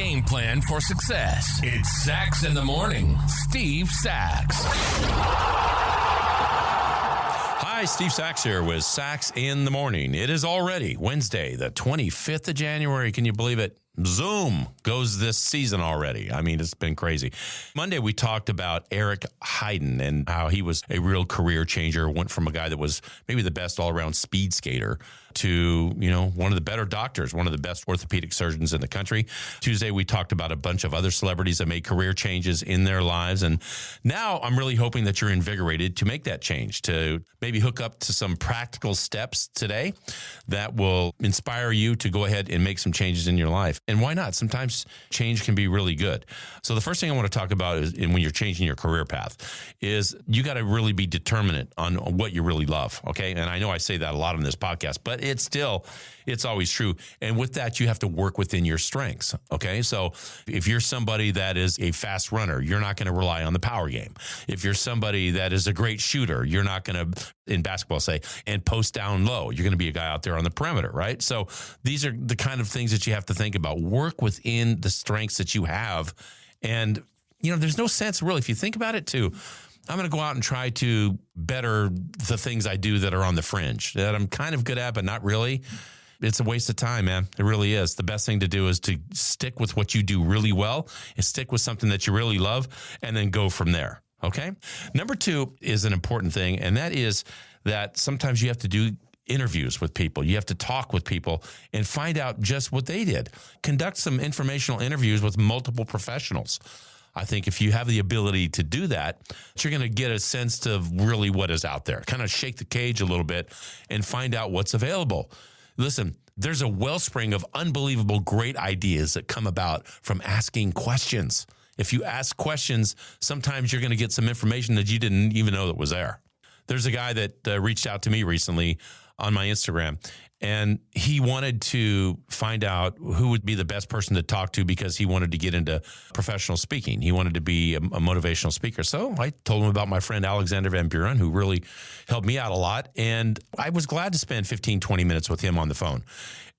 game plan for success. It's Sachs in the Morning. Steve Sachs. Hi, Steve Sachs here with Sachs in the Morning. It is already Wednesday, the 25th of January. Can you believe it? Zoom goes this season already. I mean, it's been crazy. Monday, we talked about Eric Heiden and how he was a real career changer, went from a guy that was maybe the best all-around speed skater to, one of the better doctors, one of the best orthopedic surgeons in the country. Tuesday, we talked about a bunch of other celebrities that made career changes in their lives. And now I'm really hoping that you're invigorated to make that change, to maybe hook up to some practical steps today that will inspire you to go ahead and make some changes in your life. And why not? Sometimes change can be really good. So the first thing I want to talk about is, when you're changing your career path, is you got to really be determinate on what you really love. Okay. And I know I say that a lot on this podcast, but it's always true. And with that, you have to work within your strengths. Okay. So if you're somebody that is a fast runner, you're not going to rely on the power game. If you're somebody that is a great shooter, you're not going to, in basketball, say, and post down low. You're going to be a guy out there on the perimeter, right? So these are the kind of things that you have to think about. Work within the strengths that you have. And, there's no sense really, if you think about it too, I'm going to go out and try to better the things I do that are on the fringe, that I'm kind of good at, but not really. It's a waste of time, man. It really is. The best thing to do is to stick with what you do really well and stick with something that you really love and then go from there. Okay. Number two is an important thing. And that is that sometimes you have to do interviews with people. You have to talk with people and find out just what they did. Conduct some informational interviews with multiple professionals. I think if you have the ability to do that, you're going to get a sense of really what is out there. Kind of shake the cage a little bit and find out what's available. Listen, there's a wellspring of unbelievable great ideas that come about from asking questions. If you ask questions, sometimes you're going to get some information that you didn't even know that was there. There's a guy that reached out to me recently on my Instagram, and he wanted to find out who would be the best person to talk to because he wanted to get into professional speaking. He wanted to be a motivational speaker. So I told him about my friend Alexander Van Buren, who really helped me out a lot. And I was glad to spend 15, 20 minutes with him on the phone.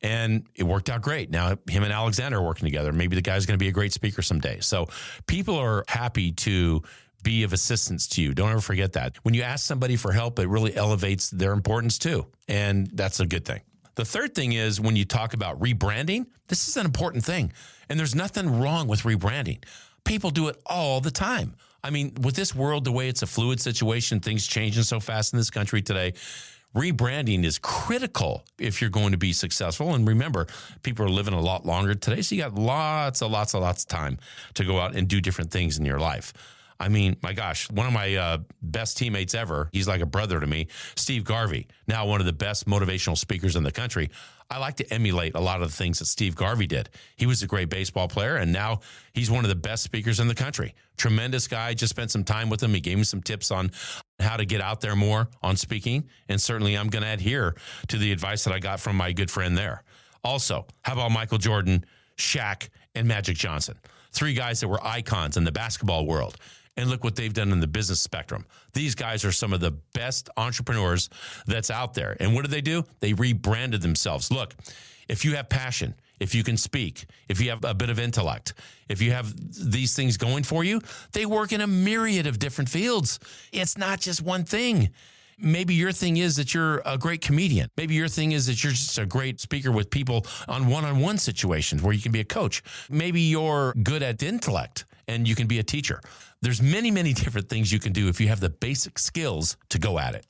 And it worked out great. Now, him and Alexander are working together. Maybe the guy's going to be a great speaker someday. So people are happy to be of assistance to you. Don't ever forget that. When you ask somebody for help, it really elevates their importance too. And that's a good thing. The third thing is when you talk about rebranding, this is an important thing. And there's nothing wrong with rebranding. People do it all the time. I mean, with this world, the way it's a fluid situation, things changing so fast in this country today, rebranding is critical if you're going to be successful. And remember, people are living a lot longer today. So you got lots of time to go out and do different things in your life. I mean, my gosh, one of my best teammates ever, he's like a brother to me, Steve Garvey, now one of the best motivational speakers in the country. I like to emulate a lot of the things that Steve Garvey did. He was a great baseball player, and now he's one of the best speakers in the country. Tremendous guy. Just spent some time with him. He gave me some tips on how to get out there more on speaking, and certainly I'm going to adhere to the advice that I got from my good friend there. Also, how about Michael Jordan, Shaq, and Magic Johnson? Three guys that were icons in the basketball world. And look what they've done in the business spectrum. These guys are some of the best entrepreneurs that's out there. And what do? They rebranded themselves. Look, if you have passion, if you can speak, if you have a bit of intellect, if you have these things going for you, they work in a myriad of different fields. It's not just one thing. Maybe your thing is that you're a great comedian. Maybe your thing is that you're just a great speaker with people on one-on-one situations where you can be a coach. Maybe you're good at intellect and you can be a teacher. There's many, many different things you can do if you have the basic skills to go at it.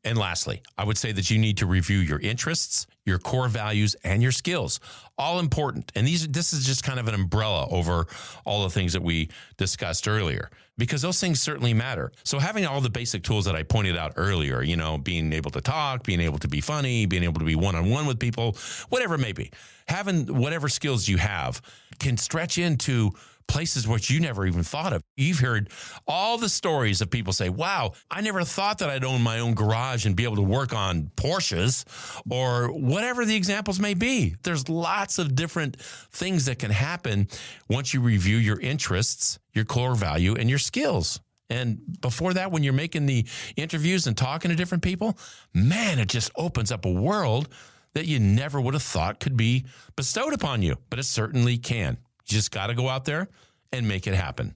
And lastly, I would say that you need to review your interests, your core values, and your skills. All important. And this is just kind of an umbrella over all the things that we discussed earlier, because those things certainly matter. So having all the basic tools that I pointed out earlier, being able to talk, being able to be funny, being able to be one-on-one with people, whatever it may be, having whatever skills you have can stretch into places which you never even thought of. You've heard all the stories of people say, wow, I never thought that I'd own my own garage and be able to work on Porsches or whatever the examples may be. There's lots of different things that can happen once you review your interests, your core value, and your skills. And before that, when you're making the interviews and talking to different people, man, it just opens up a world that you never would have thought could be bestowed upon you, but it certainly can. You just got to go out there and make it happen.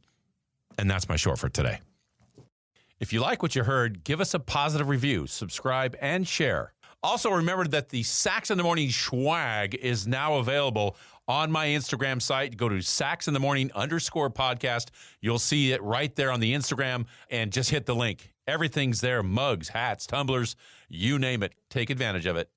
And that's my short for today. If you like what you heard, give us a positive review, subscribe, and share. Also, remember that the Sax in the Morning swag is now available on my Instagram site. Go to saxinthemorning_podcast. You'll see it right there on the Instagram, and just hit the link. Everything's there, mugs, hats, tumblers, you name it. Take advantage of it.